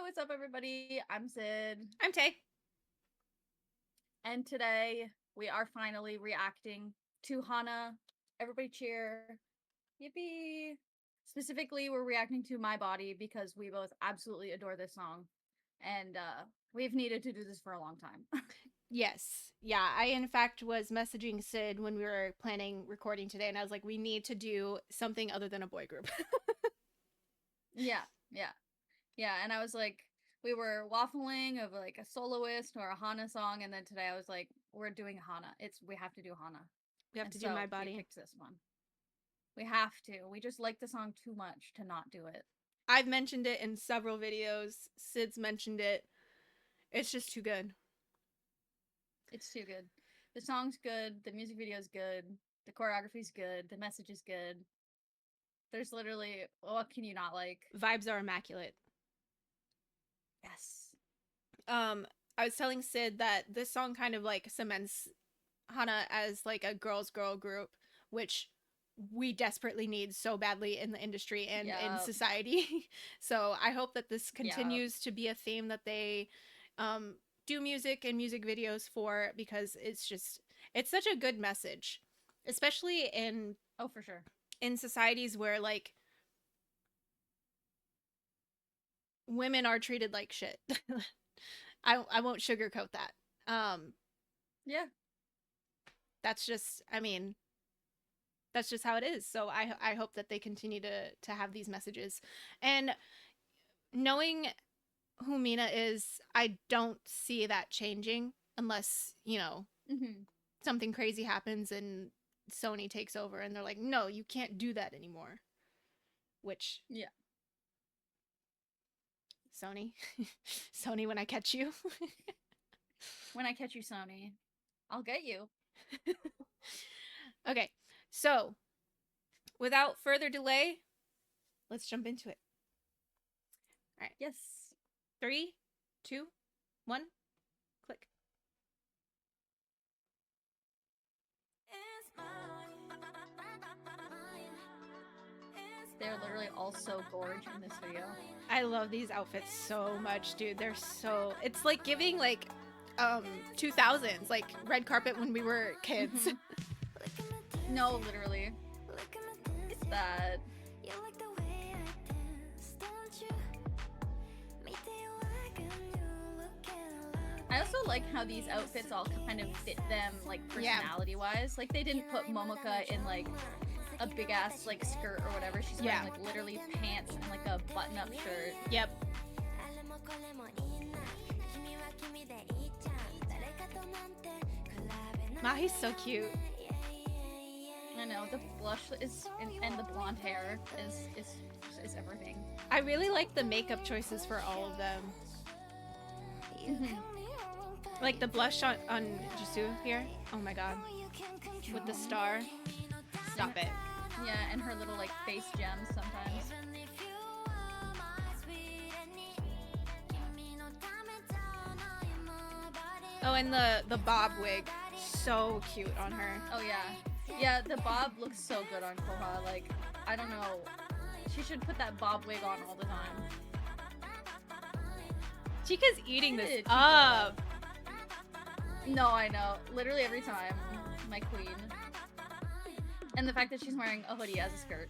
what's up, everybody? I'm Sid. I'm Tay. And today we are finally reacting to HANA. Everybody cheer. Yippee! Specifically, we're reacting to My Body because we both absolutely adore this song. And we've needed to do this for a long time. Yes. Yeah, I in fact was messaging Sid when we were planning recording today, and I was like, we need to do something other than a boy group. yeah, yeah. Yeah, and I was like, we were waffling of like a soloist or a HANA song, and then today I was like, we're doing HANA. We have to do HANA. We have And to do so My we Body. picked this one. We have to. We just like the song too much to not do it. I've mentioned it in several videos. Sid's mentioned it. It's just too good. It's too good. The song's good. The music video's good. The choreography's good. The message is good. There's literally, what can you not like? Vibes are immaculate. Yes. I was telling Sid that this song kind of like cements Hana as like a girls girl group, which we desperately need so badly in the industry and in society. So I hope that this continues to be a theme that they do music and music videos for, because it's such a good message, especially in for sure, in societies where like women are treated like shit. I won't sugarcoat that. Yeah. That's just, I mean, that's just how it is. So I hope that they continue to have these messages. And knowing who Mina is, I don't see that changing unless, you know, something crazy happens and Sony takes over and they're like, no, you can't do that anymore. Which, yeah. Sony, Sony, when I catch you. When I catch you, Sony, I'll get you. Okay, so without further delay, let's jump into it. All right. Yes. 3, 2, 1, click. They're literally all so gorgeous in this video. I love these outfits so much, dude. They're so, it's like giving like 2000s, like red carpet when we were kids. No, literally. It's that. I also like how these outfits all kind of fit them, like, personality-wise. Like, they didn't put Momoka in, like, a big-ass, like, skirt or whatever. She's wearing, like, literally pants and, like, a button-up shirt. Yep. Mahi's so cute. I know, the blush is and the blonde hair is everything. I really like the makeup choices for all of them. Like the blush on Jisoo here. Oh my god. With the star. Stop it. Yeah, and her little like face gems sometimes. Oh, and the bob wig. So cute on her. Oh yeah. Yeah, the bob looks so good on Koha. Like, I don't know. She should put that bob wig on all the time. Chica's eating this up. No, I know. Literally every time. My queen. And the fact that she's wearing a hoodie as a skirt.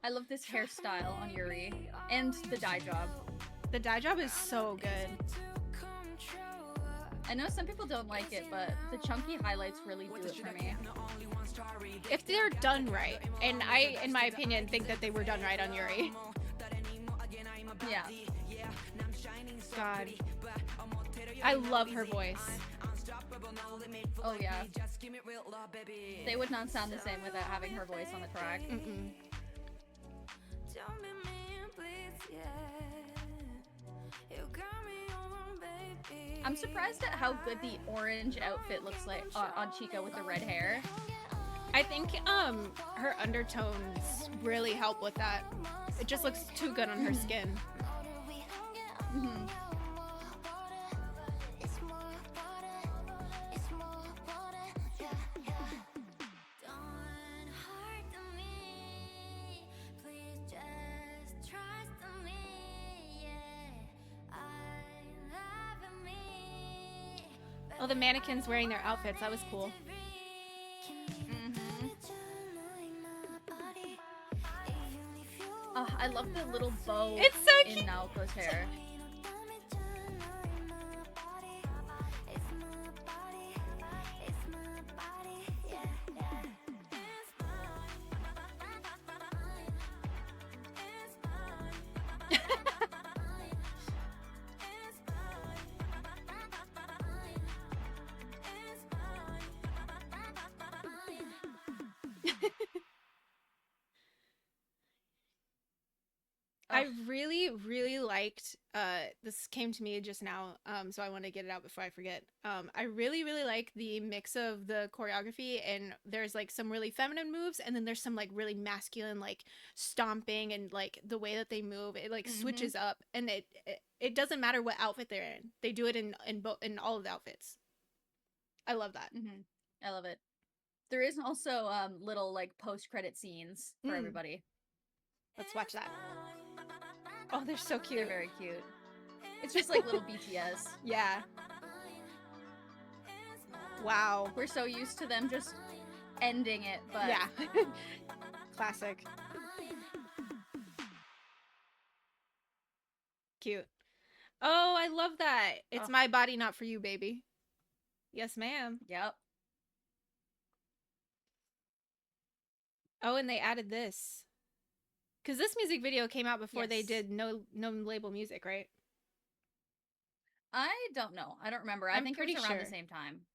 I love this hairstyle on Yuri. And the dye job. The dye job is so good. I know some people don't like it, but the chunky highlights really do it for me. If they're done right. And I, in my opinion, think that they were done right on Yuri. Yeah. God. I love her voice. Oh yeah. They would not sound the same without having her voice on the track. I'm surprised at how good the orange outfit looks like on Chica with the red hair. I think her undertones really help with that. It just looks too good on her skin. Oh, the mannequins wearing their outfits. That was cool. Mm-hmm. Oh, I love the little bow It's so in cute. Naoko's hair. I really, really liked this came to me just now, so I want to get it out before I forget. I really, really like the mix of the choreography, and there's like some really feminine moves, and then there's some like really masculine like stomping, and like the way that they move, it like switches up, and it doesn't matter what outfit they're in. They do it in all of the outfits. I love that. I love it. There is also little like post-credit scenes for everybody. Let's watch that. Oh, they're so cute. They're very cute. It's just like little BTS. Yeah. Wow. We're so used to them just ending it, but yeah. Classic. Cute. Oh, I love that. It's my body, not for you, baby. Yes, ma'am. Yep. Oh, and they added this. Because this music video came out before they did no label music, right? I don't know. I don't remember. I think it was around the same time.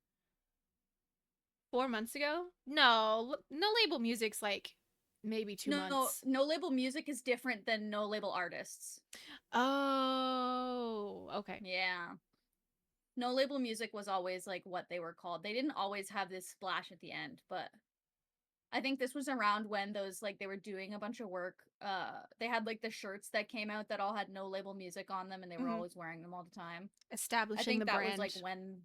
4 months ago? No label music's like maybe 2 months. No label music is different than no label artists. Oh, okay. Yeah. No label music was always like what they were called. They didn't always have this splash at the end, but I think this was around when those like they were doing a bunch of work. They had like the shirts that came out that all had no label music on them, and they were always wearing them all the time. Establishing the brand. I think that was like when,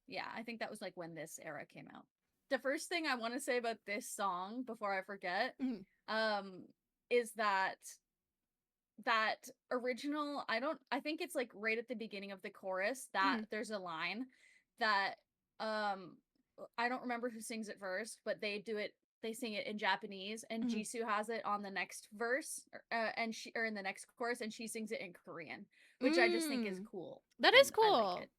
yeah, I think that was like when this era came out. The first thing I want to say about this song before I forget, is that original. I think it's like right at the beginning of the chorus that there's a line that I don't remember who sings it first, but they sing it in Japanese, and Jisoo has it on the next verse, or in the next chorus, and she sings it in Korean, which I just think is cool. That is cool. I like it.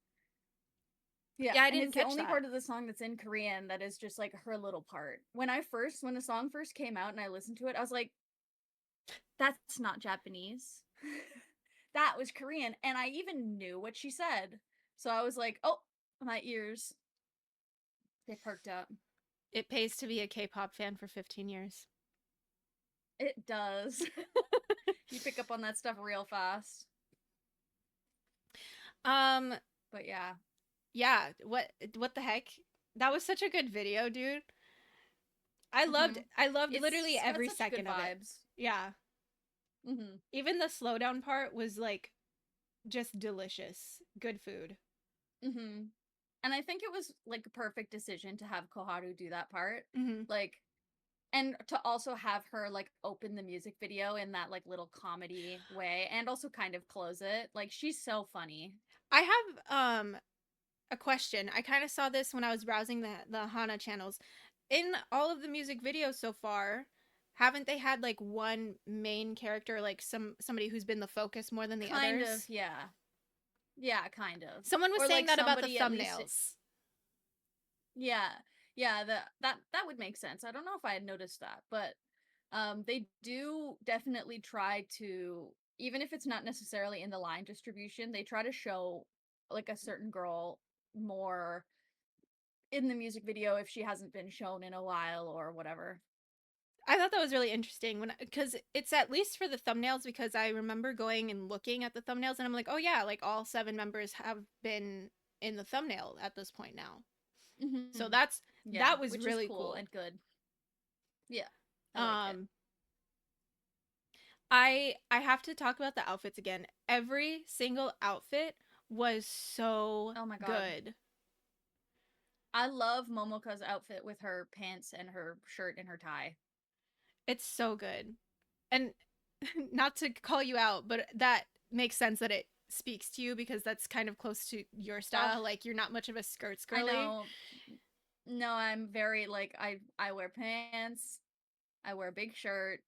Yeah, I didn't it's catch the only that. part of the song that's in Korean that is just like her little part. When the song first came out and I listened to it, I was like, that's not Japanese. That was Korean, and I even knew what she said. So I was like, oh, my ears, they perked up. It pays to be a K-pop fan for 15 years. It does. You pick up on that stuff real fast. But yeah. Yeah, what the heck? That was such a good video, dude. I loved literally every second of it. Yeah. Even the slowdown part was like just delicious. Good food. And I think it was like a perfect decision to have Koharu do that part. Like, and to also have her like open the music video in that like little comedy way, and also kind of close it. Like, she's so funny. I have a question. I kind of saw this when I was browsing the HANA channels. In all of the music videos so far, haven't they had like one main character, like somebody who's been the focus more than the others? Kind of, yeah. Yeah, kind of. Someone was saying that about the thumbnails. Yeah, that would make sense. I don't know if I had noticed that, but they do definitely try to, even if it's not necessarily in the line distribution, they try to show like a certain girl more in the music video if she hasn't been shown in a while or whatever. I thought that was really interesting because it's at least for the thumbnails, because I remember going and looking at the thumbnails and I'm like, oh yeah, like all 7 members have been in the thumbnail at this point now. So that was really cool and good. Yeah. I have to talk about the outfits again. Every single outfit was so good. I love Momoka's outfit with her pants and her shirt and her tie. It's so good. And not to call you out, but that makes sense that it speaks to you because that's kind of close to your Oh, style. Like you're not much of a skirts I girly. know. No, I'm very like I wear pants. I wear a big shirt.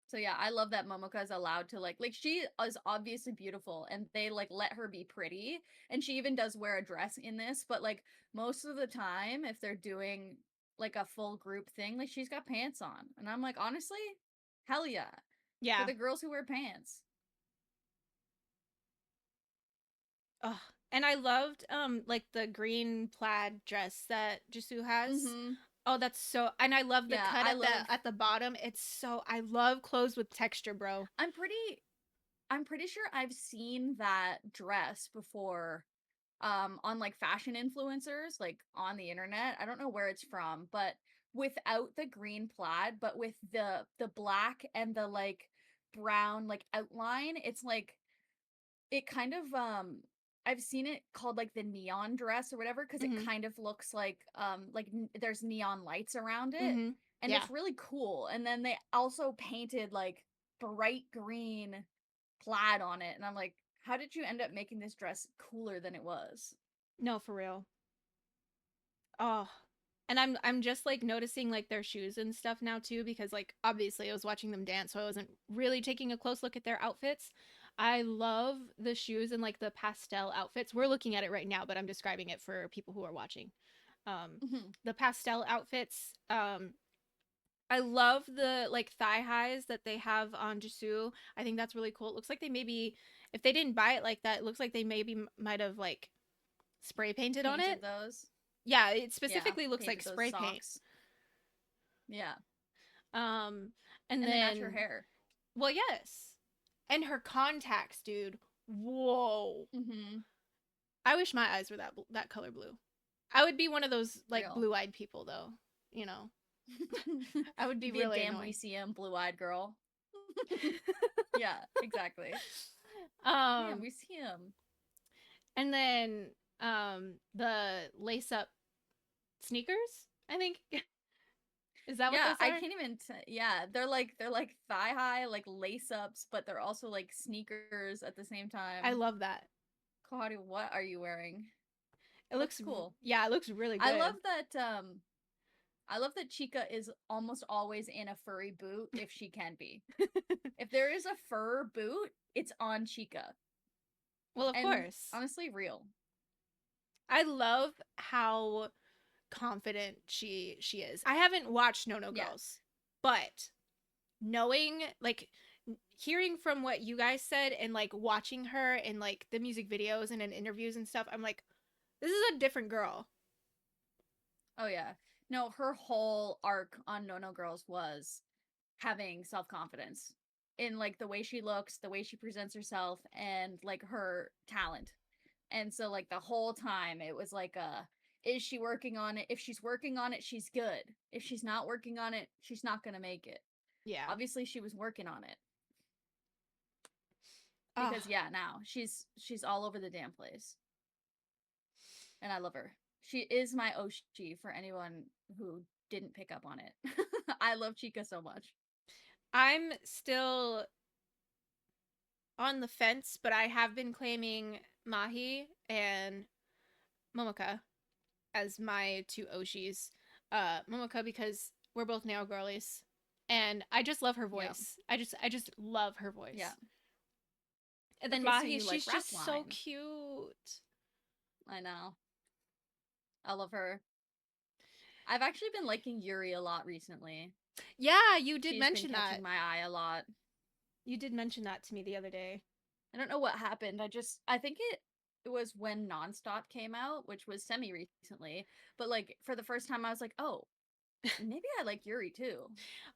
So yeah, I love that Momoka is allowed to like she is obviously beautiful and they like let her be pretty and she even does wear a dress in this, but like most of the time if they're doing like a full group thing, like she's got pants on. And I'm like, honestly, hell yeah. For Yeah. the girls who wear pants. Oh, and I loved like the green plaid dress that Jisoo has. Mhm. Oh, that's so, and I love the Yeah, cut I at love the bottom. It's so, I love clothes with texture, bro. I'm pretty I'm pretty sure I've seen that dress before on like fashion influencers like on the internet. I don't know where it's from, but without the green plaid, but with the black and the like brown like outline, it's like it kind of I've seen it called like the neon dress or whatever because it Mm-hmm. kind of looks like there's neon lights around it Mm-hmm. and Yeah. it's really cool. And then they also painted like bright green plaid on it and I'm like, how did you end up making this dress cooler than it was? No, for real. Oh, and I'm just like noticing like their shoes and stuff now too because like obviously I was watching them dance, so I wasn't really taking a close look at their outfits. I love the shoes and like the pastel outfits. We're looking at it right now, but I'm describing it for people who are watching. Mhm. The pastel outfits. I love the like thigh highs that they have on Jisoo. I think that's really cool. It looks like they maybe, if they didn't buy it like that, it looks like they maybe might have like spray painted on Painted it. those. Yeah, it Yeah, specifically looks like painted those spray paint. socks. Yeah. Um, and And they match her then, hair. well, yes, and her contacts, dude. Whoa! Mhm. I wish my eyes were that color blue. I would be one of those like Real. blue-eyed people, though. You know, I would be You'd be a really damn annoying. WCM blue-eyed girl. Yeah, exactly. Damn, um, we see him. and then the lace-up sneakers. I think is that what Yeah, those I are? can't even yeah, they're like thigh high like lace ups, but they're also like sneakers at the same I time. love that. Claudia, what are you wearing? It Looks looks, cool. yeah, it looks really I love good. that I love that Chica is almost always in a furry boot if she can be. If there is a fur boot, it's on Chica. Well, of And course. honestly, real. I love how confident she is. I haven't watched No No Yeah. Girls, but knowing like hearing from what you guys said and like watching her in like the music videos and in interviews and stuff, I'm like, this is a different girl. Oh yeah. No, her whole arc on No No Girls was having self-confidence in like the way she looks, the way she presents herself and like her talent. And so like the whole time it was like is she working on it? If she's working on it, she's good. If she's not working on it, she's not going to make it. Yeah. Obviously she was working on it Oh, because yeah, now she's all over the damn place. And I love her. She is my Oshi for anyone who didn't pick up on it. I love Chica so much. I'm still on the fence, but I have been claiming Mahi and Momoka as my two Oshis. Momoka because we're both nail girlies, and I just love her Yeah. voice. I just love her voice. Yeah. And then Okay, so Mahi, you like she's rap just so line. cute. I know. I love her. I've actually been liking Yuri a lot recently. Yeah, you did She's been mention that. catching my eye a lot. You did mention that to me the other day. I don't know what happened. I think it was when Nonstop came out, which was semi recently. But like for the first time I was like, "Oh, maybe I like Yuri too."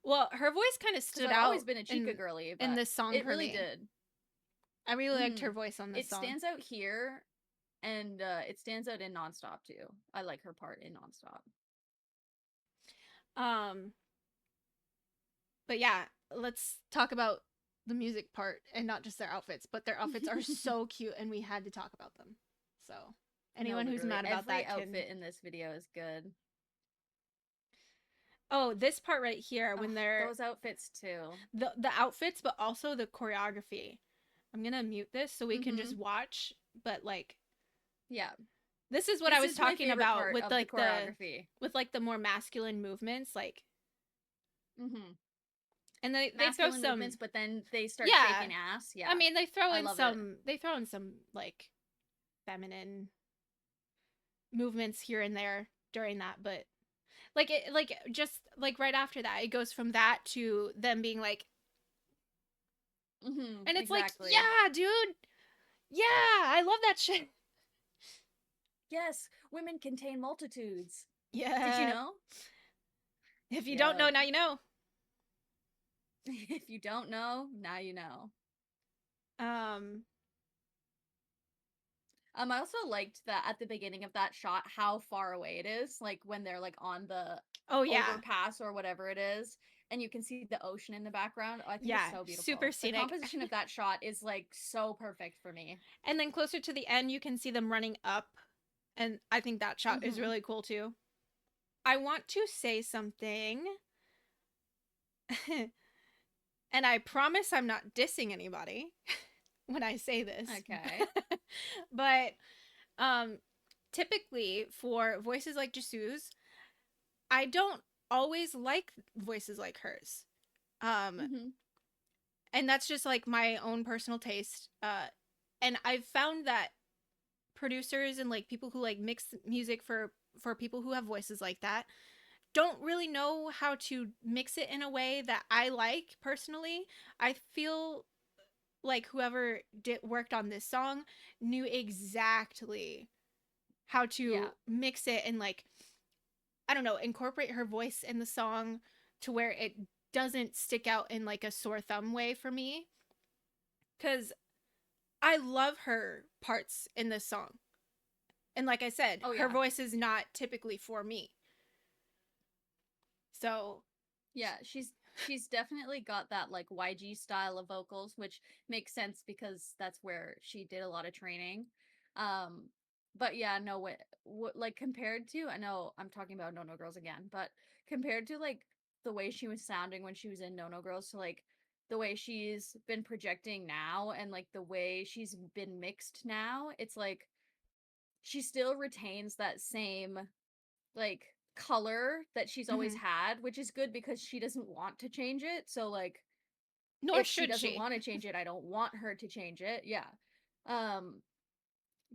Well, her voice kind of Cuz stood I've always out been a Chica girly, in but this song it for really me. did. I really liked her Mhm. voice on this It song. stands out here and it stands out in Nonstop too. I like her part in Nonstop. Um, but yeah, let's talk about the music part and not just their outfits. But their outfits are so cute, and we had to talk about them. So No, anyone who's literally mad about every that can. outfit in this video is good. Oh, this part right here Oh, when they're those outfits too. the outfits, but also the choreography. I'm gonna mute this so we can just watch. But like, yeah, this is what this I was is my talking favorite about part with of like the choreography. with like the more masculine movements, like, and they throw Masculine some, movements, but then they start yeah. shaking ass. Yeah, I mean, I love it. they throw in some like feminine movements here and there during that, but like it, like just like right after that, it goes from that to them being like, and it's like, Exactly. yeah, dude, yeah, I love that shit. Yes, women contain multitudes. Did you Yeah. know? If you don't know, Yep. now you know. If you don't know, now you know. Um. I also liked that at the beginning of that shot how far away it is, like when they're like on the Oh yeah. overpass or whatever it is, and you can see the ocean in the background. Oh, I think Yeah. it's so Super beautiful. The scenic. composition of that shot is like so perfect for me. And then closer to the end, you can see them running up, and I think that shot is really cool too. I want to say something, and I promise I'm not dissing anybody when I say this. Okay. But um typically for voices like Jisoo's, I don't always like voices like hers. And that's just like my own personal taste. And I've found that producers and like people who like mix music for people who have voices like that don't really know how to mix it in a way that I like personally. I feel like whoever worked on this song knew exactly how to Yeah. mix it and like, I don't know, incorporate her voice in the song to where it doesn't stick out in like a sore thumb way for me, cuz I love her parts in this song. And like I said, Oh her yeah. voice is not typically for me. So, Yeah, she's definitely got that like YG style of vocals, which makes sense because that's where she did a lot of training. Um, but yeah, no way. What like compared to, I know I'm talking about No No Girls again, but compared to like the way she was sounding when she was in No No Girls to like the way she's been projecting now and like the way she's been mixed now, it's like she still retains that same like color that she's always mm-hmm. had, which is good because she doesn't want to change it. So like Nor if she should doesn't she. want to change it, I don't want her to change it. Yeah. Um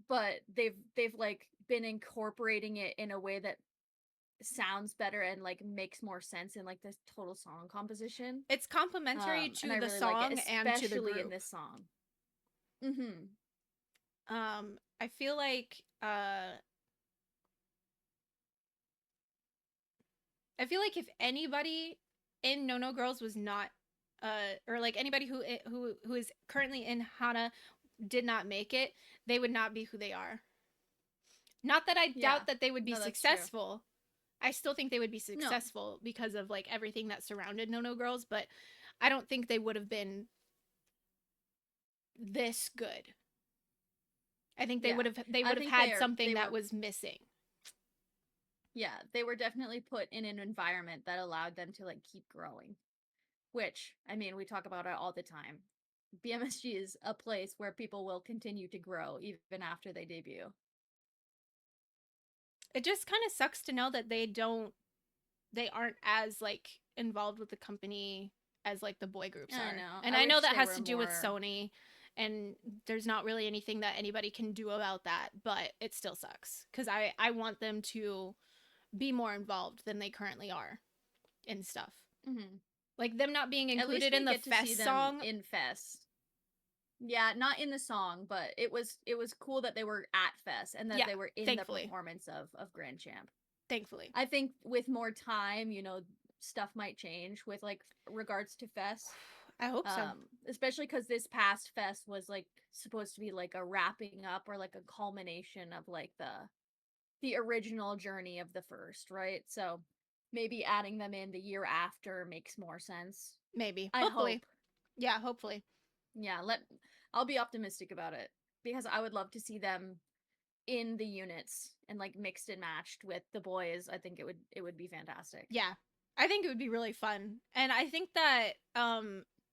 but they've like been incorporating it in a way that sounds better and like makes more sense in like this total song composition. It's complementary And to I the really like it, song and to the especially in group. this song. Mhm. I feel like if anybody in No No Girls was not or like anybody who is currently in Hana did not make it, they would not be who they are. Not that I Yeah. doubt that they would be No, that's true. successful. I still think they would be No. successful because of like everything that surrounded No No Girls, but I don't think they would have been this good. I think Yeah. they I would have think had something they that were was missing. yeah, they were definitely put in an environment that allowed them to like keep growing. Which, I mean, we talk about it all the time. BMSG is a place where people will continue to grow even after they debut. It just kind of sucks to know that they aren't as like involved with the company as like the boy groups I are. know. And I I know wish that they has were to do with more. Sony, and there's not really anything that anybody can do about that, but it still sucks cuz I want them to be more involved than they currently are in stuff. Mhm. Like them not being At least included we in the get to see Fest them song. in Fest. Yeah, not in the song, but it was cool that they were at Fest and that Yeah, they were in the thankfully. performance of Grand Champ. Thankfully. I think with more time, stuff might change with like regards to Fest. I hope so. Especially because this past fest was like supposed to be like a wrapping up or like a culmination of like the original journey of the first, right? So maybe adding them in the year after makes more sense. Maybe. I Hopefully. hope. Yeah, hopefully. Yeah, I'll be optimistic about it because I would love to see them in the units and like mixed and matched with the boys. I think it would be fantastic. Yeah. I think it would be really fun. And I think that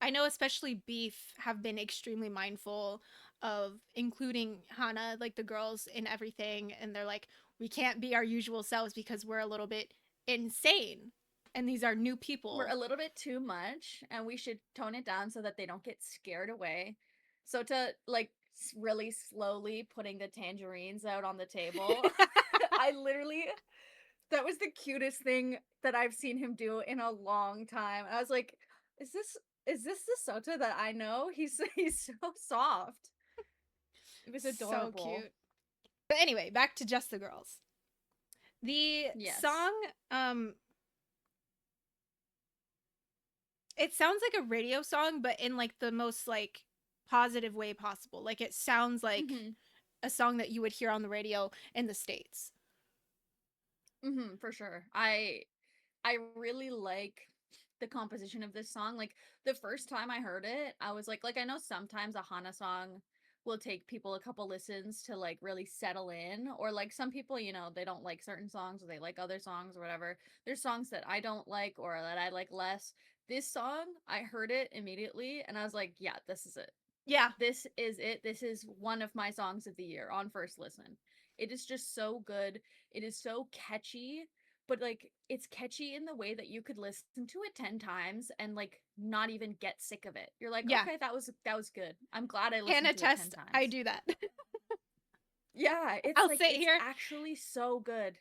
I know especially Beef have been extremely mindful of including Hana, like the girls, in everything, and they're like, we can't be our usual selves because we're a little bit insane, and these are new We're people. a little bit too much, and we should tone it down so that they don't get scared away. So to like really slowly putting the tangerines out on the table, I literally that was the cutest thing that I've seen him do in a long time. I was like, is this the Sota that I know? He's so soft. It was So adorable. cute. But anyway, back to Just the Girls. The Yes. song, it sounds like a radio song, but in like the most like positive way possible. Like it sounds like Mhm. a song that you would hear on the radio in the States. Mhm, for sure. I really like the composition of this song. Like the first time I heard it, I was like I know sometimes a Hana song will take people a couple listens to like really settle in, or like some people, they don't like certain songs or they like other songs or whatever. There's songs that I don't like or that I like less. This song, I heard it immediately and I was like, yeah, this is it. Yeah. This is it. This is one of my songs of the year on first listen. It is just so good. It is so catchy, but like it's catchy in the way that you could listen to it 10 times and like not even get sick of it. You're like, Yeah. "Okay, that was good. I'm glad I Can listened to it 10 attest, I times." do that. Yeah, it's I'll like sit it's here. actually so good.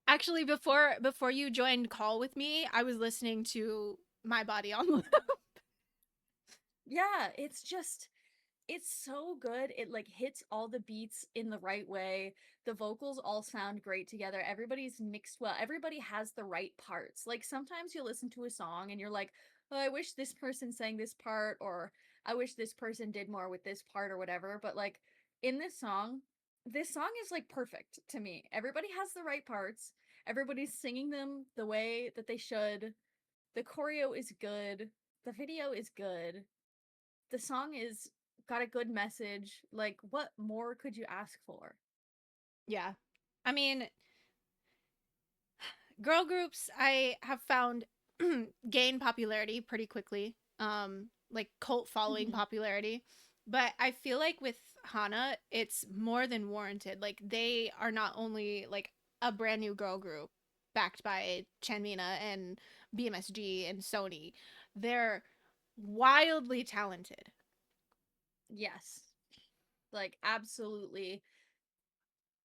Actually, before you joined call with me, I was listening to My Body on Loop. Yeah, it's so good. It like hits all the beats in the right way. The vocals all sound great together. Everybody's mixed well. Everybody has the right parts. Like sometimes you listen to a song and you're like, "Oh, I wish this person sang this part," or "I wish this person did more with this part," or whatever. But like in this song is like perfect to me. Everybody has the right parts. Everybody's singing them the way that they should. The choreo is good. The video is good. The song is got a good message. Like, what more could you ask for? Yeah. I mean, girl groups I have found gain popularity pretty quickly. Like cult following Mhm. popularity. But I feel like with Hana, it's more than warranted. Like they are not only like a brand new girl group backed by Chanmina and BMSG and Sony. They're wildly talented. Yes. Like, absolutely.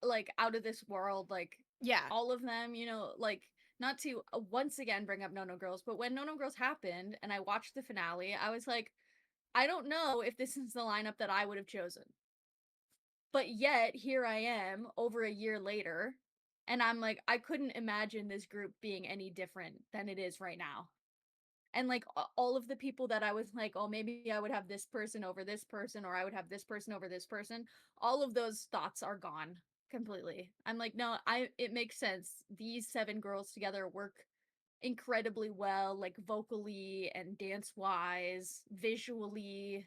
Like, out of this world. Like, Yeah. all of them, like, not to once again bring up No No Girls, but when No No Girls happened and I watched the finale, I was like, I don't know if this is the lineup that I would have chosen. But yet, here I am over a year later, and I'm like, I couldn't imagine this group being any different than it is right now. And like all of the people that I was like, oh, maybe I would have this person over this person, or I would have this person over this person, all of those thoughts are gone completely. I'm like, no, it makes sense. These seven girls together work incredibly well, like vocally and dance wise, visually.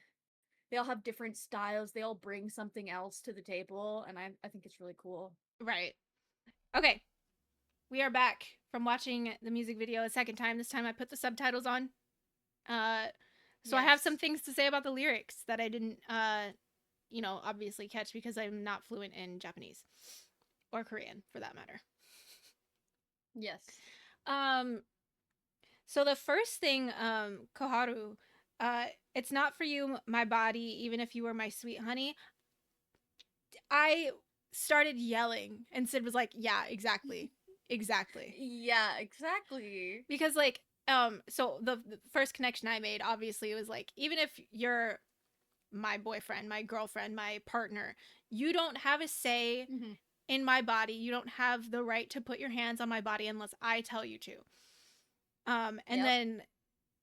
They all have different styles. They all bring something else to the table, and I think it's really cool. Right. Okay. We are back from watching the music video a second time. This time I put the subtitles on. Uh, so I have some Yes. things to say about the lyrics that I didn't, obviously catch because I'm not fluent in Japanese or Korean for that matter. Yes. Um, so the first thing, Koharu, it's not for you, my body, even if you were my sweet honey. I started yelling, and Sid was like, "Yeah, exactly, exactly." Yeah, exactly. Because so the first connection I made obviously was like, even if you're my boyfriend, my girlfriend, my partner, you don't have a say Hmm. in my body. You don't have the right to put your hands on my body unless I tell you to. And Yep. then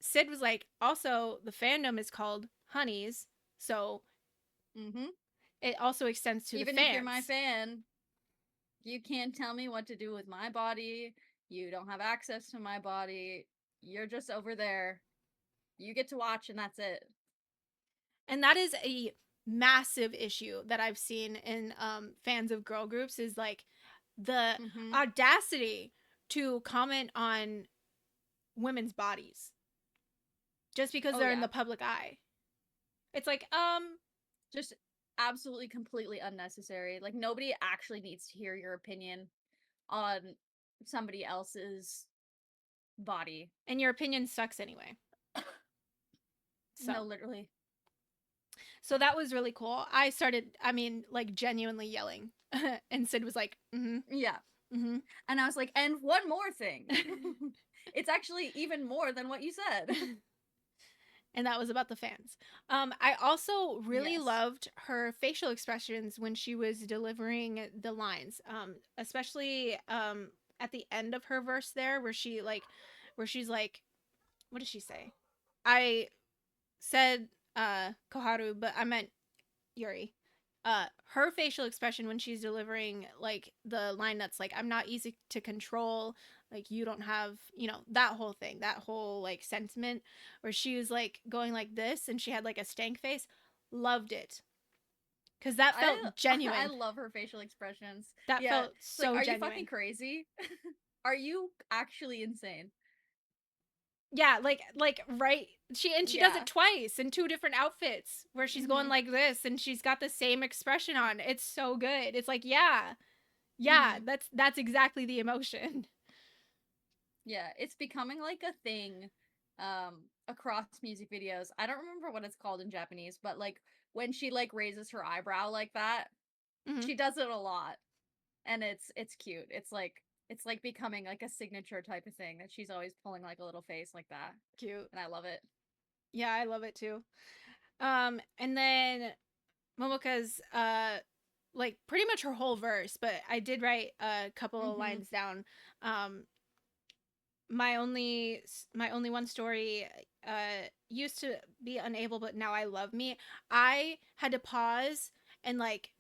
Sid was like, also the fandom is called Honeys, so Hmm. it also extends to the Even if you're my fans. fan, you can't tell me what to do with my body. You don't have access to my body. You're just over there. You get to watch, and that's it. And that is a massive issue that I've seen in fans of girl groups is like the Hmm. audacity to comment on women's bodies. just because Oh they're in yeah. the public eye. It's like, Just absolutely completely unnecessary. Like nobody actually needs to hear your opinion on somebody else's body. and your opinion sucks anyway. So, No, literally. so that was really cool. I started, I mean, like genuinely yelling, and Sid was like, "Mm-hmm, Yeah. mm-hmm." And I was like, and one more thing. It's actually even more than what you said. And that was about the fans. I also really Yes. loved her facial expressions when she was delivering the lines, especially at the end of her verse there, where she's like, what did she say? I said Koharu, but I meant Yuri. Her facial expression when she's delivering like the line that's like, I'm not easy to control, like you don't have, that whole thing, that whole like sentiment where she was like going like this and she had like a stank face. Loved it. Cause that I felt I genuine. love her facial expressions. That Yeah. felt It's like, so are you fucking genuine. crazy? Are you actually insane? Yeah, like right, she does Yeah. it twice in two different outfits where she's going Mhm. like this and she's got the same expression on. It's so good. It's like, yeah, yeah, Mhm. that's exactly the emotion. Yeah, it's becoming like a thing across music videos. I don't remember what it's called in Japanese, but like when she like raises her eyebrow like that, Hmm. she does it a lot. And it's cute. It's like becoming like a signature type of thing that she's always pulling like a little face like that. Cute. And I love it. Yeah, I love it too. And then Momoka's like pretty much her whole verse, but I did write a couple of Mhm. lines down. Um my only one story used to be unable, but now I love me. I had to pause and like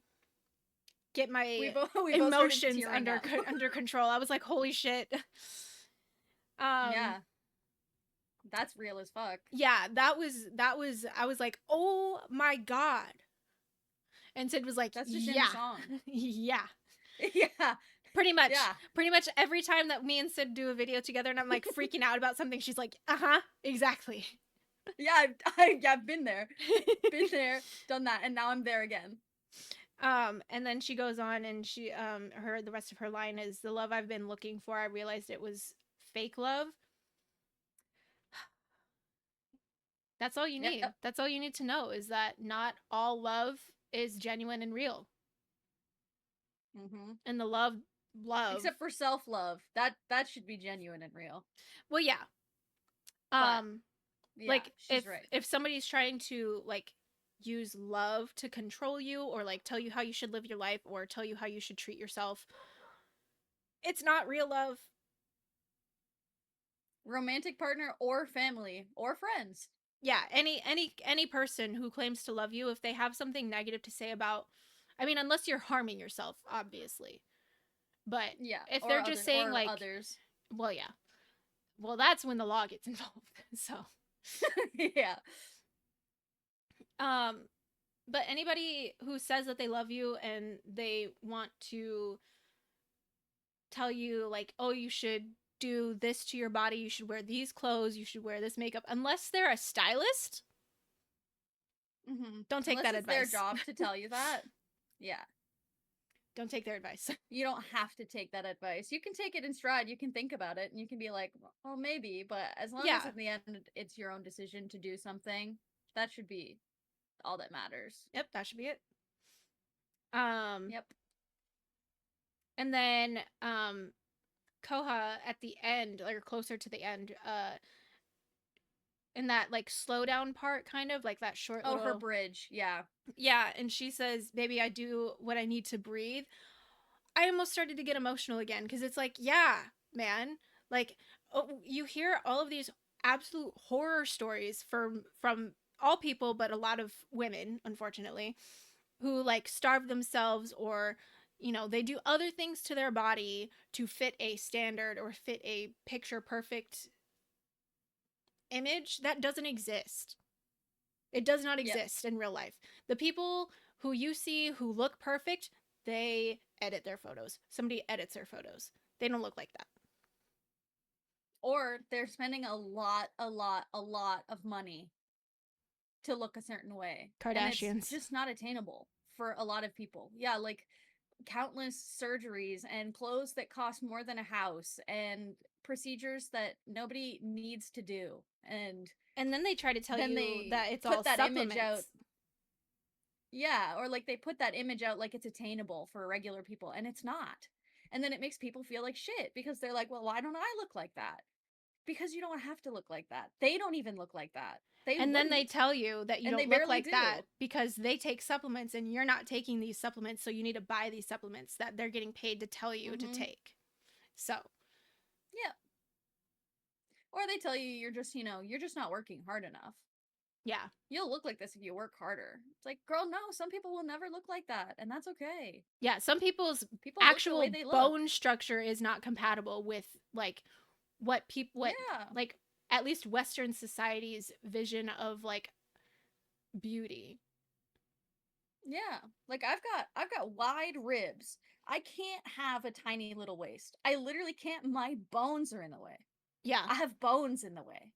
get my We both started emotions tearing up. under control. I was like, holy shit. um Yeah, that's real as fuck. yeah, that was I was like, oh my god. And Sid was like, That's just in the yeah. song. Yeah. Yeah. Pretty much. Yeah. Pretty much every time that me and Sid do a video together and I'm like freaking out about something, she's like, "Uh-huh, exactly." Yeah, I've been there. Been there, done that, and now I'm there again. And then she goes on and the rest of her line is, the love I've been looking for, I realized it was fake love. That's all you need. Yep. That's all you need to know, is that not all love is genuine and real. Mhm. And the love. Except for self-love. That should be genuine and real. Well, yeah. But Um yeah, like she's right. if somebody's trying to like use love to control you or like tell you how you should live your life or tell you how you should treat yourself, it's not real love. Romantic partner or family or friends. Yeah, any person who claims to love you, if they have something negative to say about, I mean, unless you're harming yourself, obviously. But Yeah, if they're just saying or like, others. well, yeah. Well, that's when the law gets involved. So, Yeah. um but anybody who says that they love you and they want to tell you like, oh, you should do this to your body, you should wear these clothes, you should wear this makeup, unless they're a stylist, Mhm. don't take Unless that it's their advice. job to tell you that. Yeah. Don't take their advice. You don't have to take that advice. You can take it in stride. You can think about it and you can be like, well, maybe, but as long as Yeah. in the end it's your own decision to do something, that should be all that matters. Yep, that should be it. Um Yep. and then Koha at the end, or closer to the end, in that like slow down part, kind of like that short Oh, her little, bridge. Yeah. yeah, and she says, "Baby, I do what I need to breathe." I almost started to get emotional again because it's like, yeah, man, like, oh, you hear all of these absolute horror stories from all people, but a lot of women, unfortunately, who like starve themselves or they do other things to their body to fit a standard or fit a picture perfect image that doesn't exist. It does not Yep. exist in real life. The people who you see who look perfect, they edit their photos. Somebody edits their photos. They don't look like that. or they're spending a lot of money to look a certain way. And it's Kardashians. just not attainable for a lot of people. Yeah, like countless surgeries and clothes that cost more than a house and procedures that nobody needs to do. And then they try to tell then you they that it's put all that image out. supplements. Yeah, or like they put that image out like it's attainable for regular people, and it's not. And then it makes people feel like shit because they're like, well, why don't I look like that? Because you don't have to look like that. They don't even look like that. They And then they wouldn't, tell you that you and they don't look barely like do. that because they take supplements and you're not taking these supplements, so you need to buy these supplements that they're getting paid to tell you to take. So, yeah. Or they tell you you're just, you're just not working hard enough. yeah. You'll look like this if you work harder. It's like, girl, no, some people will never look like that, and that's okay. Yeah, some people's People look the actual way they look. bone structure is not compatible with like what Yeah. like at least Western society's vision of like beauty. Yeah. Like I've got wide ribs. I can't have a tiny little waist. I literally can't. My bones are in the way. Yeah. I have bones in the way.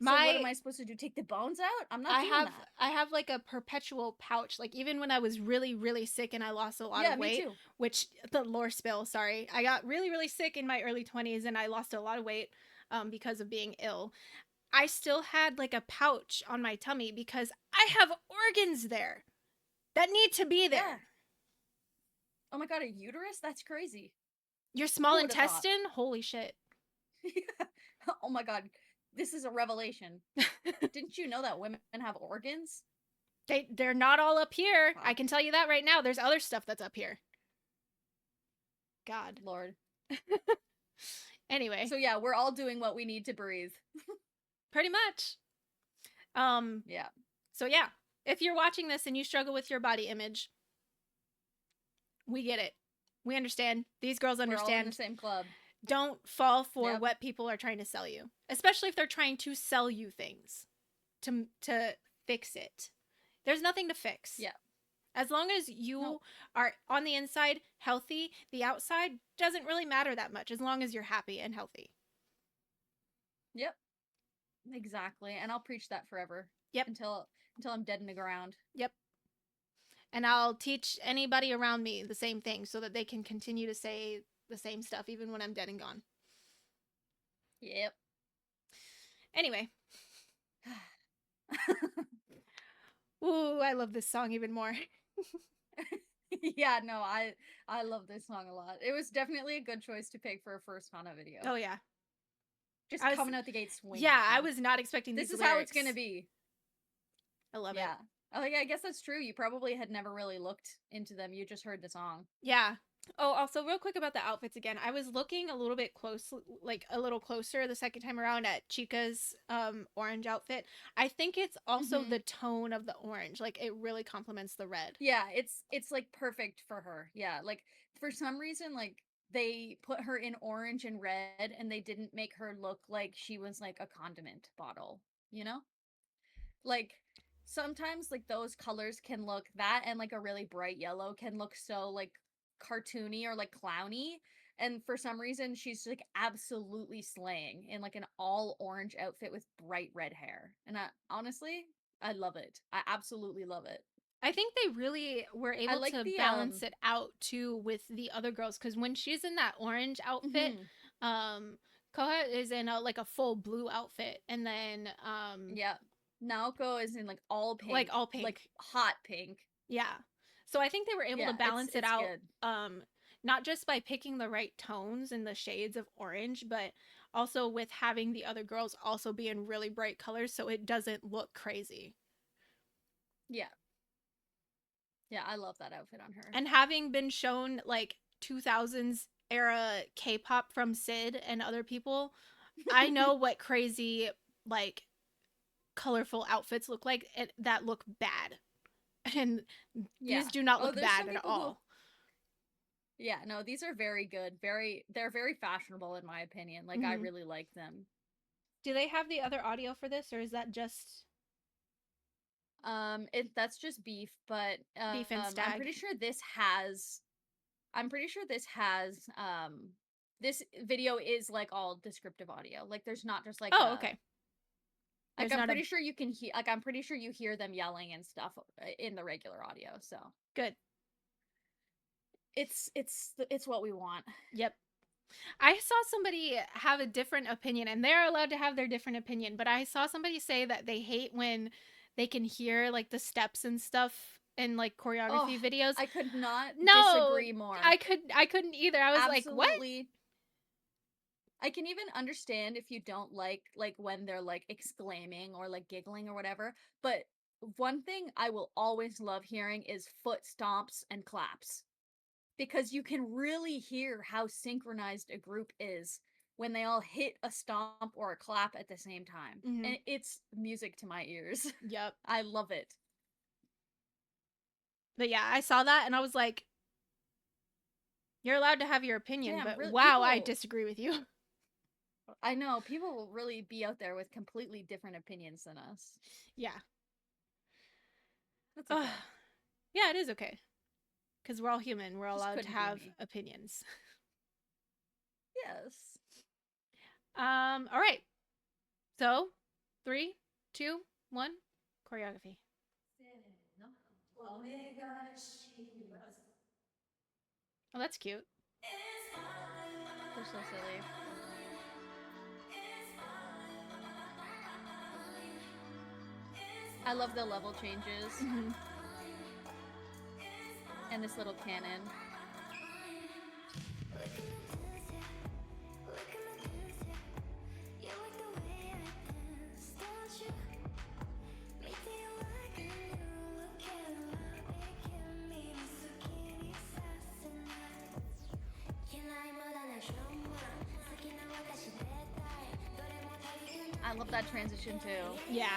So what am My I supposed to do? Take the bones out? I'm not doing that. I have like a perpetual pouch. Like even when I was really really sick and I lost a lot Yeah, of me weight, too. which the lore spill, sorry. I got really really sick in my early 20s and I lost a lot of weight because of being ill. I still had like a pouch on my tummy because I have organs there that need to be there. Yeah. Oh my god, a uterus? That's crazy. Your small Who would've thought? intestine? Holy shit. Yeah. Oh my god. This is a revelation. Didn't you know that women have organs? They're not all up here. Wow. I can tell you that right now. There's other stuff that's up here. God. Lord. Anyway. So yeah, we're all doing what we need to breathe. Pretty much. Yeah. So yeah, if you're watching this and you struggle with your body image, we get it. We understand. These girls understand. We're all in the same club. Don't fall for what people are trying to sell you, especially if they're trying to sell you things to fix it. There's nothing to fix. Yeah. As long as you are on the inside healthy, the outside doesn't really matter that much as long as you're happy and healthy. Yep. Exactly. And I'll preach that forever. Yep. Until I'm dead in the ground. Yep. And I'll teach anybody around me the same thing so that they can continue to say the same stuff even when I'm dead and gone. Yep. Anyway. Ooh, I love this song even more. Yeah, no, I love this song a lot. It was definitely a good choice to pick for a first HANA video. Oh yeah. Just coming out the gate swinging. Yeah, I was not expecting this these is lyrics. how it's gonna be. I love it. Yeah. Oh yeah, I guess that's true. You probably had never really looked into them. You just heard the song. Yeah. Oh, also real quick about the outfits again. I was looking a little bit closer the second time around at Chica's orange outfit. I think it's also the tone of the orange. Like it really complements the red. Yeah, it's like perfect for her. Yeah, like for some reason like they put her in orange and red and they didn't make her look like she was like a condiment bottle, you know? Like sometimes like those colors can look that and like a really bright yellow can look so like cartoony or like clowny, and for some reason she's like absolutely slaying in like an all orange outfit with bright red hair, and I love it. I absolutely love it. I think they really were able to balance it out too with the other girls, because when she's in that orange outfit, Koha is in like a full blue outfit, and then yeah, Naoko is in like all pink, like hot pink. Yeah. So I think they were able to balance it out, good. Not just by picking the right tones and the shades of orange, but also with having the other girls also be in really bright colors so it doesn't look crazy. Yeah. Yeah, I love that outfit on her. And having been shown like 2000s era K-pop from Sid and other people, I know what crazy like colorful outfits look like that look bad. And these do not look bad at all. Yeah, no, these are very good. They're very fashionable in my opinion. Like I really like them. Do they have the other audio for this, or is that just that's just beef, but Beef and Stag? I'm pretty sure this has this video is like all descriptive audio. Like there's not just like Oh, okay. Like There's I'm not pretty sure you can hear. Like I'm pretty sure you hear them yelling and stuff in the regular audio. So good. it's what we want. Yep. I saw somebody have a different opinion, and they're allowed to have their different opinion, but I saw somebody say that they hate when they can hear like the steps and stuff in like choreography videos. I could not No, disagree more. I couldn't either. I was Absolutely. like, what? I can even understand if you don't like when they're like exclaiming or like giggling or whatever, but one thing I will always love hearing is foot stomps and claps. Because you can really hear how synchronized a group is when they all hit a stomp or a clap at the same time. Mm-hmm. And it's music to my ears. Yep. I love it. But yeah, I saw that and I was like, you're allowed to have your opinion, Damn, but really, wow, I people, disagree with you. I know, people will really be out there with completely different opinions than us. Yeah. That's okay. Yeah, it is okay. Because we're all human. We're Just allowed to couldn't be have me. opinions. Yes. All right. So, 3, 2, 1, choreography. Oh, that's cute. They're so silly. I love the level changes. Mm-hmm. And this little cannon. I love that transition too. Yeah.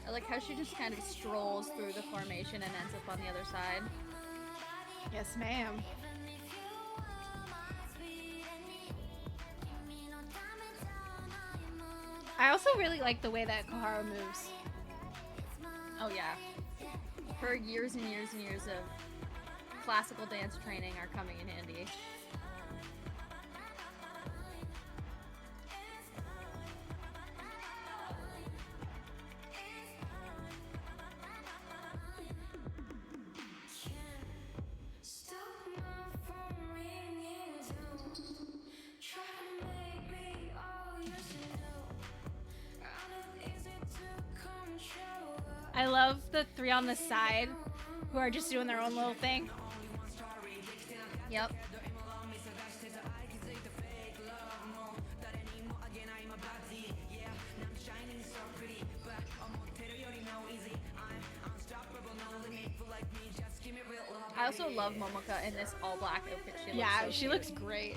I like how she just kind of strolls through the formation and ends up on the other side. Yes, ma'am. I also really like the way that Koharu moves. Oh yeah. Her years and years and years of classical dance training are coming in handy. I love the 3 on the side who are just doing their own little thing. Yep. I also love Momoka in this all black outfit. She looks great.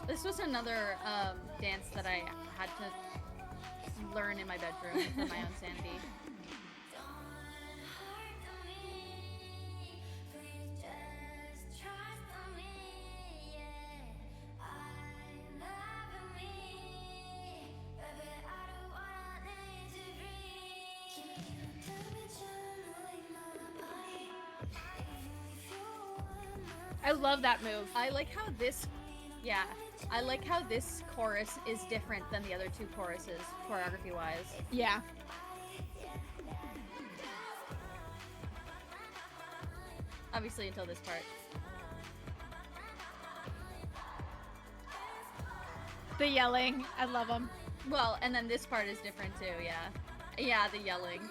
This was another dance that I had to learn in my bedroom for my own sanity. I love that move. I like how this, yeah, I like how this chorus is different than the other two choruses, choreography-wise. Yeah. Obviously until this part. The yelling. I love them. Well, and then this part is different too, yeah. Yeah, the yelling.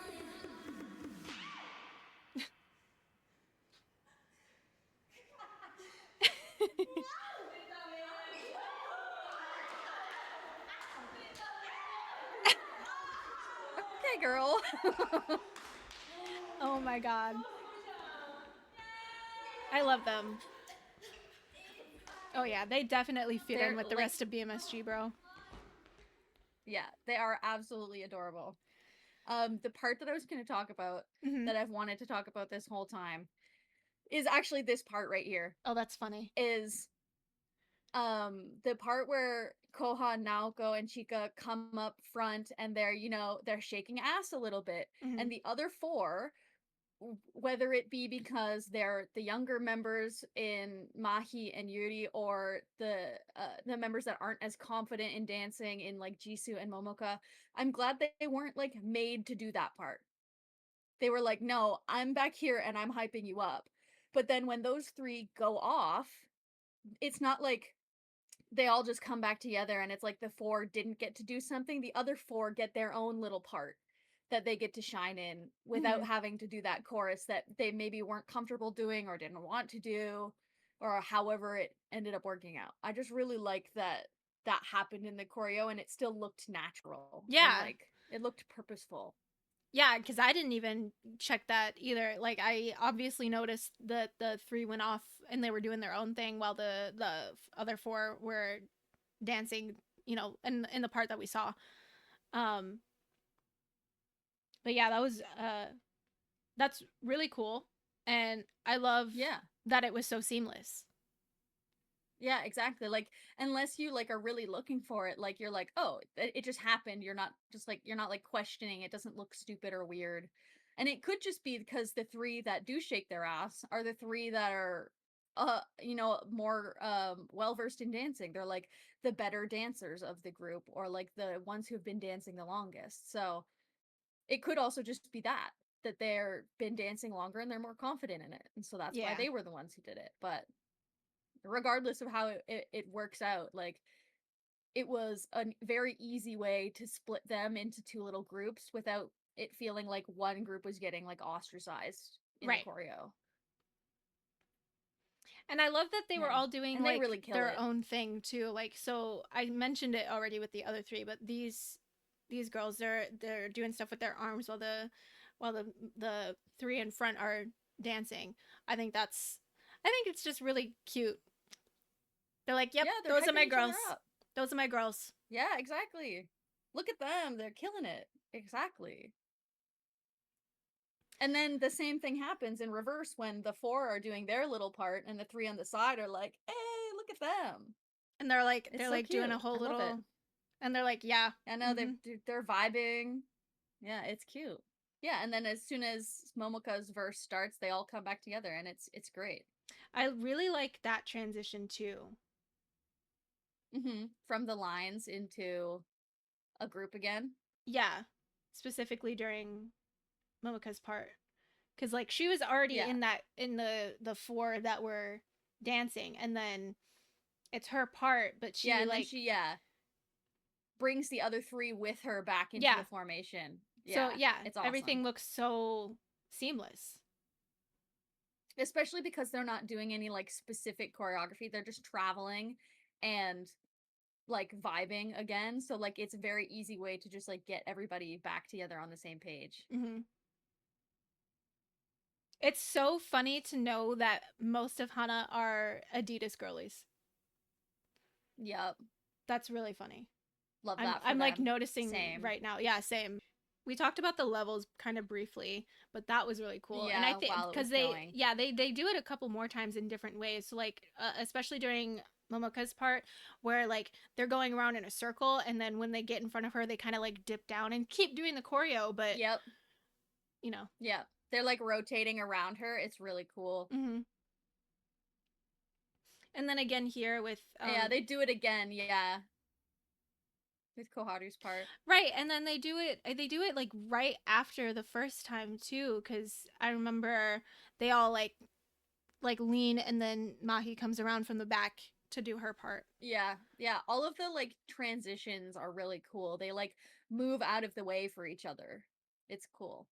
girl. Oh my god. I love them. Oh yeah, they definitely fit in They're with the like, rest of BMSG, bro. yeah, they are absolutely adorable. The part that I was going to talk about, Mm-hmm. that I've wanted to talk about this whole time, is actually this part right here. Oh, that's funny. Is the part where Koha, Naoko, and Chika come up front and they're, they're shaking ass a little bit. Mm-hmm. And the other four, whether it be because they're the younger members in Mahi and Yuri, or the members that aren't as confident in dancing in like Jisoo and Momoka, I'm glad they weren't like made to do that part. They were like, no, I'm back here and I'm hyping you up. But then when those three go off, it's not like they all just come back together and it's like the four didn't get to do something. The other four get their own little part that they get to shine in without Mm-hmm. having to do that chorus that they maybe weren't comfortable doing or didn't want to do, or however it ended up working out. I just really like that happened in the choreo and it still looked natural and Yeah. like it looked purposeful. Yeah, because I didn't even check that either. Like, I obviously noticed that the three went off and they were doing their own thing while the other four were dancing, in the part that we saw. Um, but yeah, that's really cool, and I love Yeah. that it was so seamless. Yeah, exactly. Like, unless you like are really looking for it, like you're like, oh, it just happened. You're not like questioning. It doesn't look stupid or weird. And it could just be because the three that do shake their ass are the three that are, more well versed in dancing. They're like the better dancers of the group, or like the ones who've been dancing the longest. So it could also just be that they're been dancing longer and they're more confident in it, and so that's why Yeah. they were the ones who did it. But regardless of how it works out, like it was a very easy way to split them into two little groups without it feeling like one group was getting like ostracized in the Right. choreo. And I love that they were Yeah, all doing and they like really kill their it. own thing too. Like, so I mentioned it already with the other three, but these girls, they're doing stuff with their arms while the three in front are dancing. I think it's just really cute. They're like, "Yep, Yeah, they're those are hyping my each other girls. up. Those are my girls." Yeah, exactly. Look at them, they're killing it. Exactly. And then the same thing happens in reverse when the four are doing their little part and the three on the side are like, hey, look at them. And they're like It's they're so like doing a cute. whole I love it. little, and they're like, "Yeah." I know Mhm. they're vibing. Yeah, it's cute. Yeah, and then as soon as Momoka's verse starts, they all come back together, and it's great. I really like that transition too. From the lines into a group again. Yeah. Specifically during Momoka's part, because like she was already Yeah, in the four that were dancing, and then it's her part, but yeah, she and then like, she brings the other three with her back into yeah. the formation. So Yeah, yeah, it's awesome. everything looks so seamless. Especially because they're not doing any like specific choreography; they're just traveling and like vibing again. So like it's a very easy way to just like get everybody back together on the same page. Mm-hmm. It's so funny to know that most of Hana are Adidas girlies. Yep. That's really funny. Love I'm that for I'm like them. noticing Same. right now. Yeah, same. We talked about the levels kind of briefly, but that was really cool. And I Yeah, think while it because was going. they do it a couple more times in different ways. So like especially during Momoka's part, where like they're going around in a circle, and then when they get in front of her, they kind of like dip down and keep doing the choreo, but Yep. you know. Yep. They're like rotating around her. It's really cool. Mm-hmm. And then again here with Yeah, they do it again. Yeah. With Koharu's part. right, and then they do it like right after the first time too, because I remember they all like lean, and then Mahi comes around from the back to do her part. Yeah. Yeah. All of the like transitions are really cool. They like move out of the way for each other. It's cool.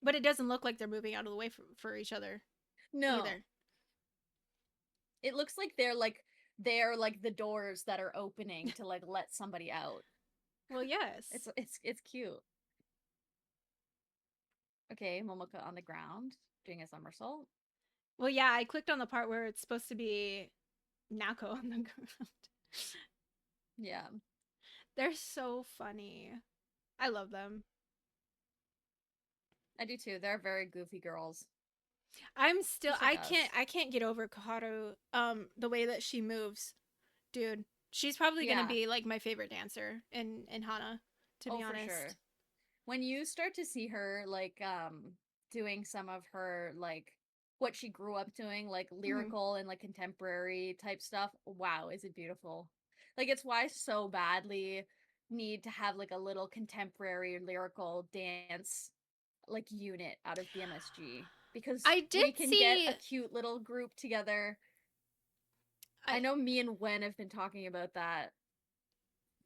But it doesn't look like they're moving out of the way for each other No. either. It looks like they're like the doors that are opening to like let somebody out. Well, yes. It's cute. Okay, Momoka on the ground doing a somersault. Well, yeah, I clicked on the part where it's supposed to be Naoko on the ground. Yeah. They're so funny. I love them. I do too. They're very goofy girls. I'm still Just like us. I can't get over Koharu the way that she moves. Dude, she's probably going to Yeah. be like my favorite dancer in Hana, to be Oh, for sure. honest. When you start to see her like doing some of her like what she grew up doing, like Mhm. lyrical and like contemporary type stuff, wow, is it beautiful. Like it's why I so badly need to have like a little contemporary lyrical dance like unit out of BMSG because I did we can get see a cute little group together. I I know me and Wen have been talking about that.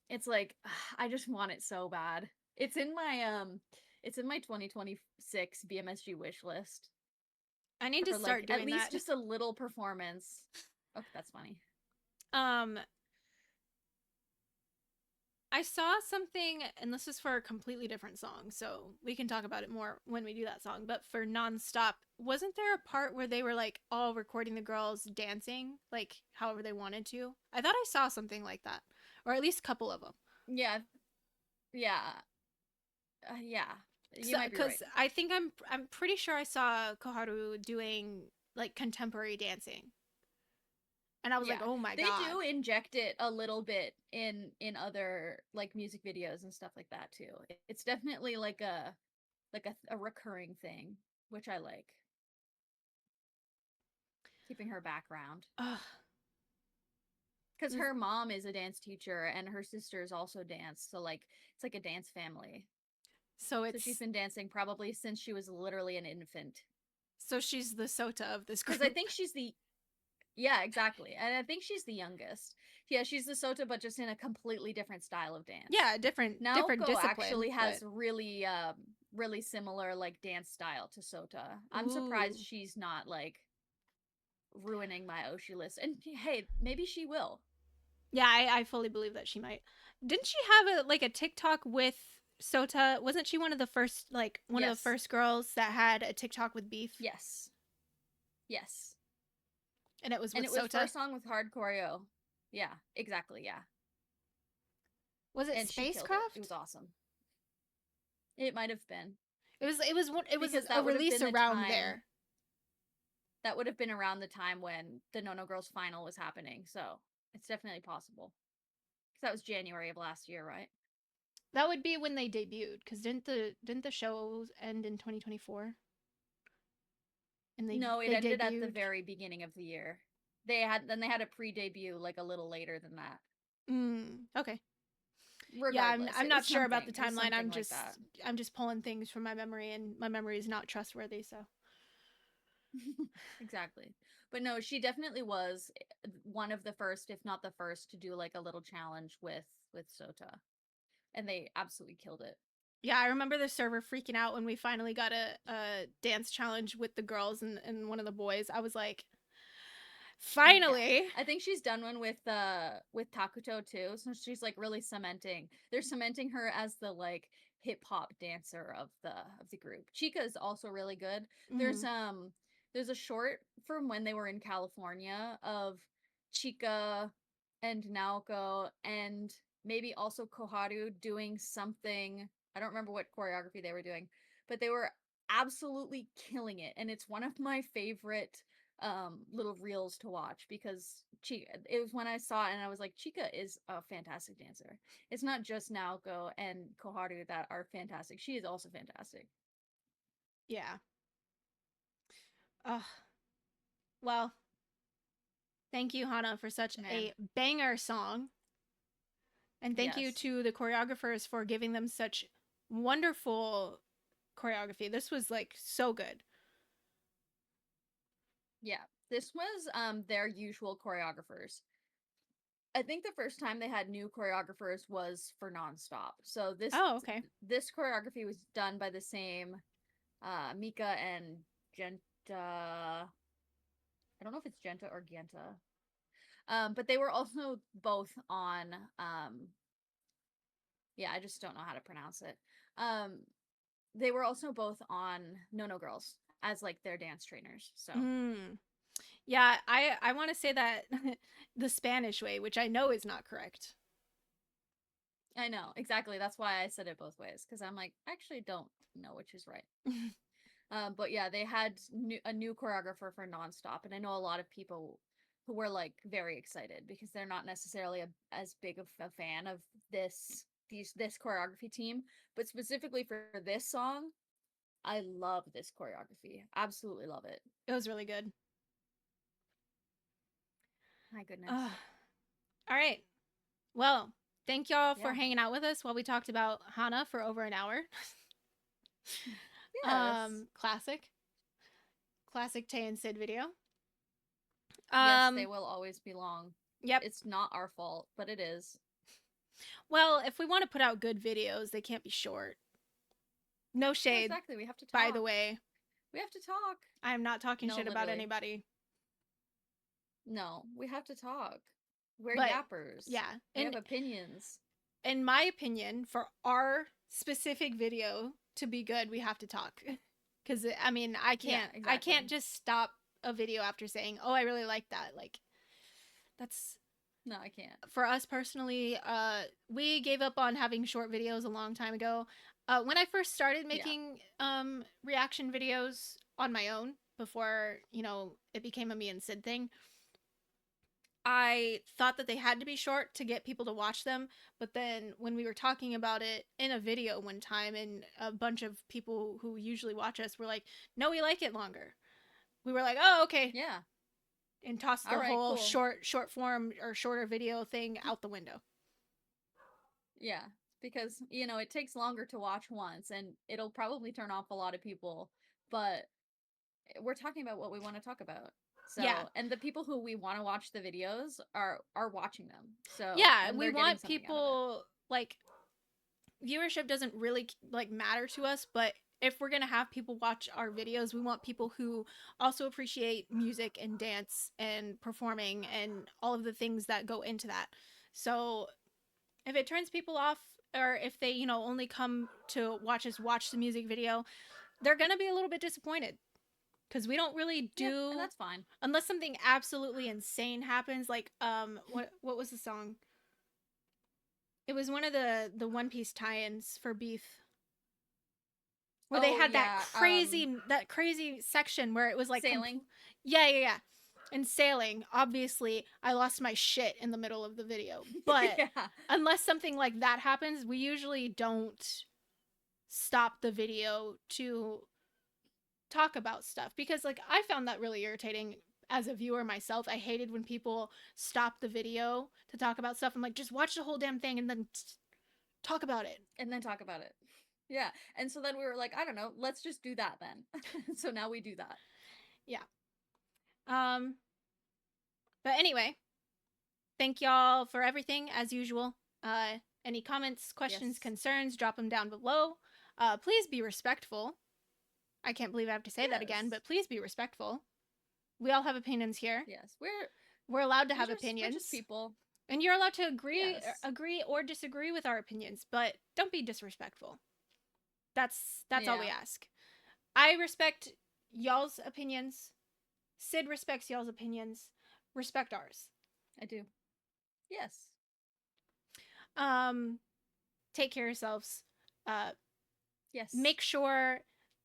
It's like I just want it so bad. It's in my 2026 BMSG wish list I need to for like start at doing least that. just a little performance. Oh, that's funny. Um I saw something, and this is for a completely different song, so we can talk about it more when we do that song. But for Nonstop, wasn't there a part where they were like all recording the girls dancing, like however they wanted to? I thought I saw something like that, or at least a couple of them. Yeah, yeah, yeah. You So, might be right. because I think I'm pretty sure I saw Koharu doing like contemporary dancing, and I was like, Yeah, oh my they god. do inject it a little bit in other like music videos and stuff like that too. It's definitely like a recurring thing, which I like. Keeping her background. Ugh. Because her mom is a dance teacher and her sisters also dance, so like it's like a dance family. So So she's it's been dancing probably since she was literally an infant. so she's the Sota of this Because I group. think she's the yeah, exactly, and I think she's the youngest. Yeah, she's the Sota, but just in a completely different style of dance. Yeah, different Naoko discipline, actually but has really similar like dance style to Sota. I'm surprised ooh. she's not like ruining my Oshi list. And hey, maybe she will. Yeah, I fully believe that she might. Didn't she have a like a TikTok with Sota? Wasn't she one of the first like one of the Yes. first girls that had a TikTok with Beef? Yes. Yes. And it was And with it was Sota? first song with hard choreo. Yeah, exactly. Yeah, Was it and she killed it. It was Spacecraft? awesome. It might have been It was because a that would have release been the around time. there. That would have been around the time when the No No Girls final was happening. So it's definitely possible. Because that was January of last year, right? That would be when they debuted because didn't the show end in 2024? And No, it they ended at the debuted. very beginning of the year. They had a pre-debut like a little later than that. Okay. Yeah, Regardless, I'm it not was sure about something. the It was timeline. something like that. I'm just pulling things from my memory, and my memory is not trustworthy. So Exactly. But no, she definitely was one of the first, if not the first, to do like a little challenge with Sota. And they absolutely killed it. yeah, I remember the server freaking out when we finally got a dance challenge with the girls and one of the boys. I was like, Yeah. finally. I think she's done one with Takuto too. So she's like really cementing. They're cementing her as the like hip hop dancer of the group. Chica is also really good. Mm-hmm. There's a short from when they were in California of Chica and Naoko and maybe also Koharu doing something. I don't remember what choreography they were doing, but they were absolutely killing it. And it's one of my favorite little reels to watch because Chica, it was when I saw it and I was like, Chica is a fantastic dancer. It's not just Naoko and Koharu that are fantastic. She is also fantastic. Yeah. Oh, well, thank you, Hana, for such Man, a banger song. And thank you yes. to the choreographers for giving them such wonderful choreography. This was like so good. Yeah. This was their usual choreographers. I think the first time they had new choreographers was for Nonstop. So Oh, okay. this choreography was done by the same Mika and Genta. I don't know if it's Genta or Genta. But they were also both on yeah, I just don't know how to pronounce it. Um they were also both on No No Girls as like their dance trainers. So Yeah, I want to say that the Spanish way, which I know is not correct. I know exactly. That's why I said it both ways, because I'm like, I actually don't know which is right. But yeah, they had a new choreographer for Nonstop, and I know a lot of people who were like very excited because they're not necessarily as big of a fan of this choreography team, but specifically for this song, I love this choreography. Absolutely love it. It was really good. My goodness. All right. Well, thank y'all for Yeah. hanging out with us while we talked about Hana for over an hour. Yes. Classic Tay and Sid video. Yes, they will always be long. Yep. It's not our fault, but it is. Well, if we want to put out good videos, they can't be short. No shade. Yeah, exactly. We have to talk. By the way, we have to talk. I am not talking shit about anybody. No, we have to talk. We're but, yappers. Yeah. We have opinions. In my opinion, for our specific video to be good, we have to talk. Because, I mean, I can't just stop a video after saying, oh, I really like that. Like, that's... No, I can't. For us personally, we gave up on having short videos a long time ago. When I first started making reaction videos on my own, before, you know, it became a me and Sid thing, I thought that they had to be short to get people to watch them. But then when we were talking about it in a video one time, and a bunch of people who usually watch us were like, no, we like it longer. We were like, oh, okay. Yeah. And tossed the whole short form or shorter video thing out the window. Yeah, because, you know, it takes longer to watch once, and it'll probably turn off a lot of people, but we're talking about what we want to talk about. So, yeah. And the people who we want to watch the videos are watching them. So, yeah, we want people, like, viewership doesn't really like matter to us, but if we're gonna have people watch our videos, we want people who also appreciate music and dance and performing and all of the things that go into that. So if it turns people off, or if they, you know, only come to watch us watch the music video, they're gonna be a little bit disappointed. Because we don't really do... and that's fine. Unless something absolutely insane happens, like, what was the song? It was one of the One Piece tie-ins for Beef. Where they had that crazy section where it was like... Sailing? Yeah. And Sailing, obviously, I lost my shit in the middle of the video. But unless something like that happens, we usually don't stop the video to talk about stuff. Because, like, I found that really irritating as a viewer myself. I hated when people stop the video to talk about stuff. I'm like, just watch the whole damn thing and then talk about it. Yeah. And so then we were like, I don't know, let's just do that then. So now we do that. Yeah. But anyway, thank y'all for everything as usual. Any comments, questions, concerns, drop them down below. Please be respectful. I can't believe I have to say that again, but please be respectful. We all have opinions here. Yes. We're allowed to have opinions. We're just people. And you're allowed to agree or disagree with our opinions, but don't be disrespectful. That's all we ask. I respect y'all's opinions. Sid respects y'all's opinions. Respect ours. I do. Yes. Take care of yourselves. Yes. Make sure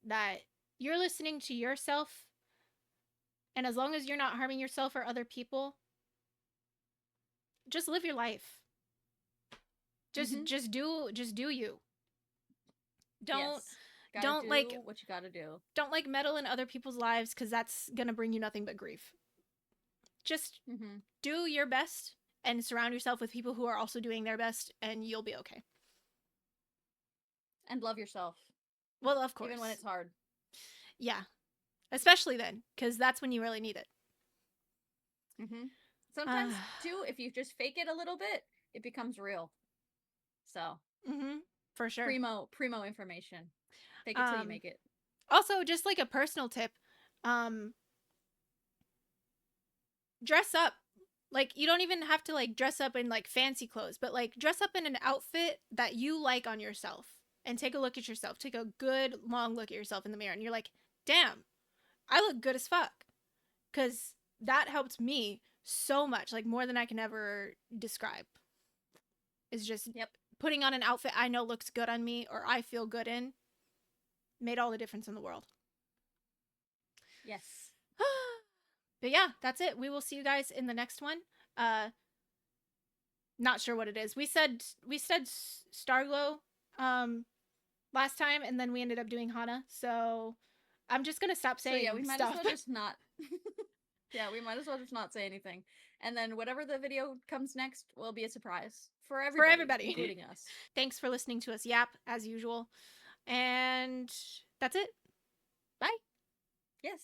that you're listening to yourself, and as long as you're not harming yourself or other people, just live your life. Just do you. Don't do like what you gotta do. Don't like meddle in other people's lives, because that's gonna bring you nothing but grief. Just do your best and surround yourself with people who are also doing their best, and you'll be okay. And love yourself. Well, of course. Even when it's hard. Yeah. Especially then, because that's when you really need it. Sometimes, too, if you just fake it a little bit, it becomes real. So. For sure. Primo information. Fake it till you make it. Also, just like a personal tip, dress up. Like, you don't even have to, like, dress up in, like, fancy clothes, but, like, dress up in an outfit that you like on yourself. and take a look at yourself. Take a good long look at yourself in the mirror, and you're like, damn, I look good as fuck. Because that helped me so much, like more than I can ever describe. Is just putting on an outfit I know looks good on me or I feel good in made all the difference in the world. Yes. But yeah, that's it. We will see you guys in the next one. Not sure what it is. We said Starglow last time, and then we ended up doing HANA. So I'm just gonna stop saying yeah, we might stuff. as well just not. Yeah, we might as well just not say anything. And then whatever the video comes next will be a surprise for everybody, including us. Thanks for listening to us yap as usual. And that's it. Bye. Yes.